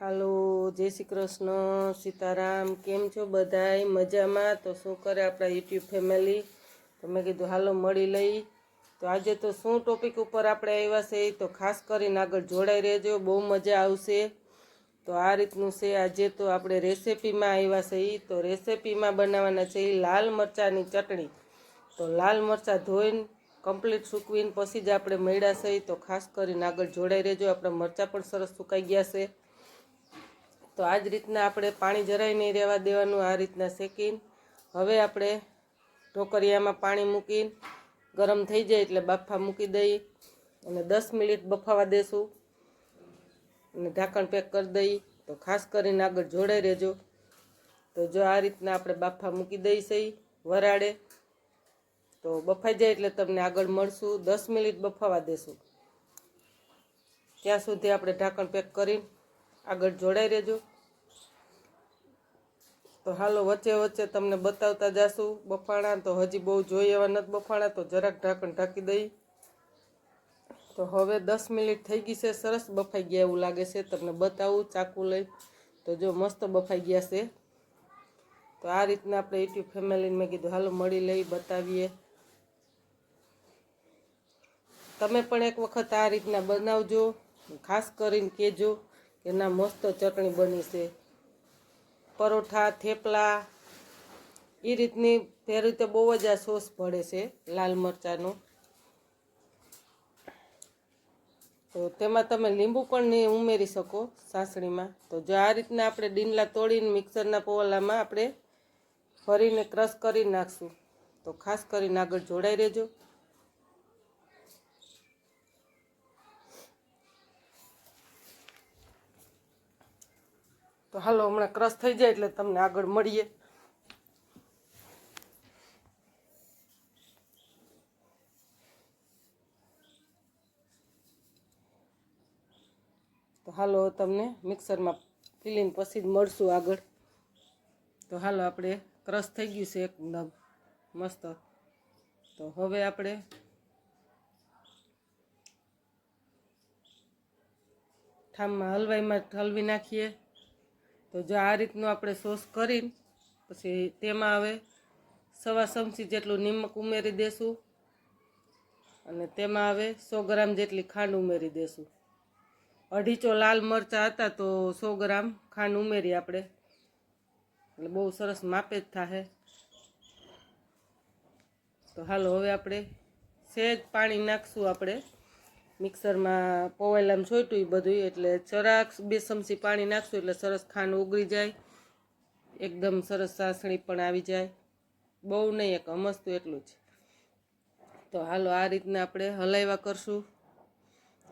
હાલો, જય શ્રી કૃષ્ણ, સીતારામ. કેમ છો બધાય? મજામાં? તો શું કરે આપણા યુટ્યુબ ફેમિલી? તો મેં કીધું હાલો મળી લઈ. તો આજે તો શું ટોપિક ઉપર આપણે આવ્યા છે તો ખાસ કરીને આગળ જોડાઈ રહેજો, બહુ મજા આવશે. તો આ રીતનું છે. આજે તો આપણે રેસીપીમાં આવ્યા છે. તો રેસીપીમાં બનાવવાના છે લાલ મરચાંની ચટણી. તો લાલ મરચાં ધોઈને કમ્પ્લીટ સૂકવીને પછી જ આપણે મળ્યા છે. તો ખાસ કરીને આગળ જોડાઈ રહેજો. આપણા મરચાં પણ સરસ સુકાઈ ગયા છે. તો આ જ રીતના આપણે પાણી જરાય નહીં રહેવા દેવાનું. આ રીતના શેકીને હવે આપણે ઢોકરિયામાં પાણી મૂકીને ગરમ થઈ જાય એટલે બાફા મૂકી દઈ અને 10 મિનિટ બફાવા દેશું અને ઢાંકણ પેક કરી દઈ. તો ખાસ કરીને આગળ જોડાઈ રહેજો. તો જો આ રીતના આપણે બાફા મૂકી દઈશું વરાળે. તો બફાઈ જાય એટલે તમને આગળ મળશું. 10 મિનિટ બફાવા દેશું. ત્યાં સુધી આપણે ઢાંકણ પેક કરીને આગળ જોડાઈ રહેજો. તો હાલો વચ્ચે વચ્ચે તમને બતાવતા જાશું બફાણા. તો હજી બહુ જોઈએ એવા નથી બફાણા, તો જરાક ઢાંકણ ઢાંકી દઈ. તો હવે 10 મિનિટ થઈ ગઈ છે. સરસ બફાઈ ગયા એવું લાગે છે. તમને બતાવું ચાકુ લઈ. તો જો મસ્ત બફાઈ ગયા છે. તો આ રીતના આપણે યુટ્યુબ ફેમિલીને મેં કીધું હાલો મળી લઈ, બતાવીએ. તમે પણ એક વખત આ રીતના બનાવજો. ખાસ કરીને કહેજો કે ના મસ્ત ચટણી બની છે. પરોઠા, થેપલા એ રીતની ફેરી તો બહુ જ આ સોસ પડે છે લાલ મરચાંનો. તો તેમાં તમે લીંબુ પણ નહીં ઉમેરી શકો સાસણીમાં. તો જો આ રીતના આપણે ડીંડલા તોડીને મિક્સરના પોલામાં આપણે ભરીને ક્રશ કરી નાખશું. તો ખાસ કરીને આગળ જોડાઈ રહેજો. તો હાલો હમણાં ક્રશ થઈ જાય એટલે તમને આગળ મળીએ. તો હાલો તમને મિક્સરમાં પીલીને પછી જ મળશું આગળ. તો હાલો આપણે ક્રશ થઈ ગયું છે એકદમ મસ્ત. તો હવે આપણે ઠામમાં હલવાઈમાં હલવી નાખીએ. તો જો આ રીતનું આપણે સોસ કરીને પછી તેમાં હવે 1.25 ચમચી જેટલું નિમક ઉમેરી દેશું અને તેમાં હવે 100 ગ્રામ જેટલી ખાંડ ઉમેરી દેશું. 2.5 લાલ મરચાં હતા તો 100 ગ્રામ ખાંડ ઉમેરી આપણે, એટલે બહુ સરસ માપે જ થાય. તો હાલો હવે આપણે સહેજ પાણી નાખશું. આપણે મિક્સરમાં પોવાયેલામાં છોટ્યું એ બધું, એટલે જરાક 2 ચમચી પાણી નાખશું એટલે સરસ ખાંડ ઓગળી જાય. એકદમ સરસ સાસણી પણ આવી જાય. બહુ નહીં, એક અમસ્તું એટલું જ. તો હાલો આ રીતના આપણે હલાવ્યા કરશું.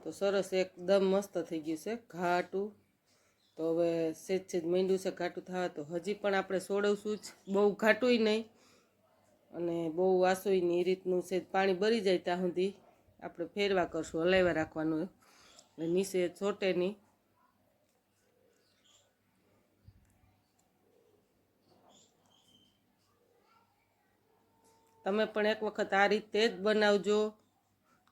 તો સરસ એકદમ મસ્ત થઈ ગયું છે ઘાટું. તો હવે સેજ માંડ્યું છે ઘાટું થવા. તો હજી પણ આપણે સોડવશું જ, બહુ ઘાટુંય નહીં અને બહુ વાસોય નહીં. એ રીતનું સેજ પાણી ભરી જાય ત્યાં સુધી આપણે ફેરવા કરશું, હલાવ્યા રાખવાનું એટલે નીચે ચોટે નહીં. તમે પણ એક વખત આ રીતે જ બનાવજો.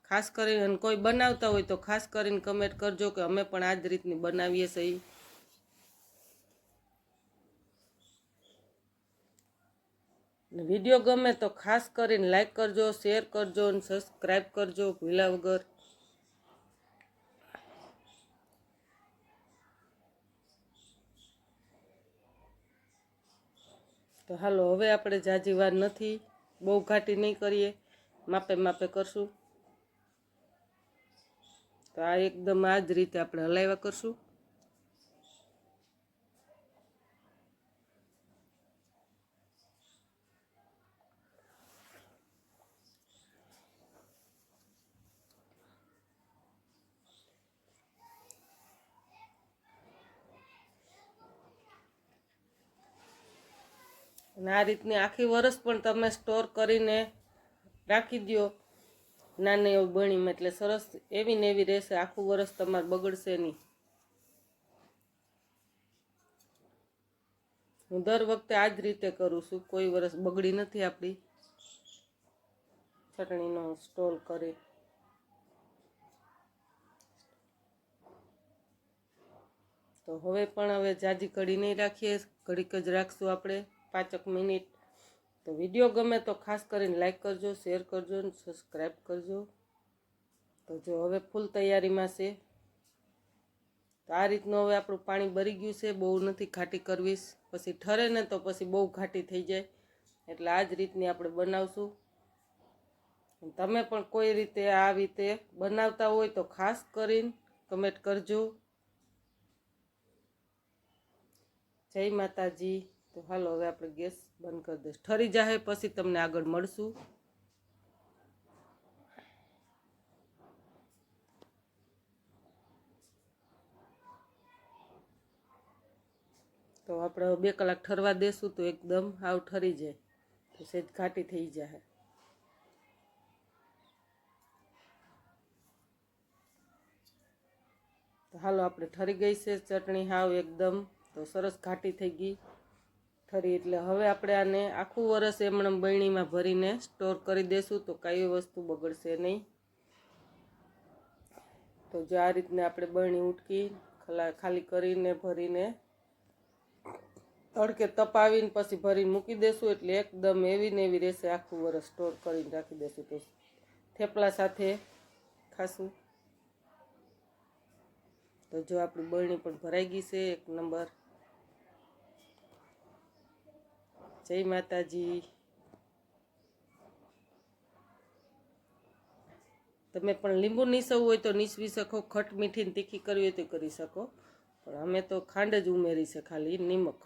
ખાસ કરીને અને કોઈ બનાવતા હોય તો ખાસ કરીને કમેન્ટ કરજો કે અમે પણ આ જ રીતની બનાવીએ છીએ. વિડીયો ગમે તો ખાસ કરીને લાઈક કરજો, શેર કરજો અને સબસ્ક્રાઈબ કરજો ભૂલા વગર. તો હાલો હવે આપણે જાજી વાર નથી, બહુ ઘાટી નહીં કરીએ, માપે માપે કરશું. તો આ એકદમ આ જ રીતે આપણે હલાવ્યા કરશું. અને આ રીતની આખી વરસ પણ તમે સ્ટોર કરીને રાખી દો નાની એવી બણીમાં, એટલે સરસ એવી ને એવી રહેશે. આખું વરસ તમારે બગડશે નહીં. હું દર વખતે આ જ રીતે કરું છું, કોઈ વરસ બગડી નથી આપણી ચટણીનો સ્ટોર કરી. તો હવે જાજી કઢી નહીં રાખીએ, ઘડીક જ રાખશું આપણે 5 મિનિટ. તો વિડીયો ગમે તો ખાસ કરીને લાઈક કરજો, શેર કરજો અને સબસ્ક્રાઈબ કરજો. તો જો હવે ફૂલ તૈયારીમાં છે. તો આ રીતનું હવે આપણું પાણી બળી ગયું છે. બહુ નથી ઘાટી કરવીશ, પછી ઠરે ને તો પછી બહુ ઘાટી થઈ જાય. એટલે આ જ રીતની આપણે બનાવશું. તમે પણ કોઈ રીતે આ રીતે બનાવતા હોય તો ખાસ કરીને કમેન્ટ કરજો. જય માતાજી. તો હાલો હવે આપણે ગેસ બંધ કરી દઈશું. ઠરી જાય પછી તમને આગળ મળશું. તો આપણે 2 કલાક ઠરવા દેશું તો એકદમ હાવ ઠરી જાય, તો સેજ ઘાટી થઈ જાય. તો હાલો આપણે ઠરી ગઈ છે ચટણી હાવ એકદમ. તો સરસ ઘાટી થઈ ગઈ ઠરી. એટલે હવે આપણે આને આખું વરસ એમણે બરણીમાં ભરીને સ્ટોર કરી દેશું, તો કઈ વસ્તુ બગડશે નહીં. તો જો આ રીતને આપણે બરણી ઉટકી ખાલી કરીને ભરીને તડકે તપાવીને પછી ભરીને મૂકી દેશું. એટલે એકદમ એવી ને એવી રહેશે. આખું વરસ સ્ટોર કરીને રાખી દેશું તો થેપલા સાથે ખાશું. તો જો આપણી બરણી પણ ભરાઈ ગઈ છે 1 નંબર. જય માતાજી. તમે પણ લીંબુ નીસવવું હોય તો નીસવી શકો, ખટ મીઠી તીખી કરવી હોય તો કરી શકો, પણ અમે તો ખાંડ જ ઉમેરી છે, ખાલી નિમક.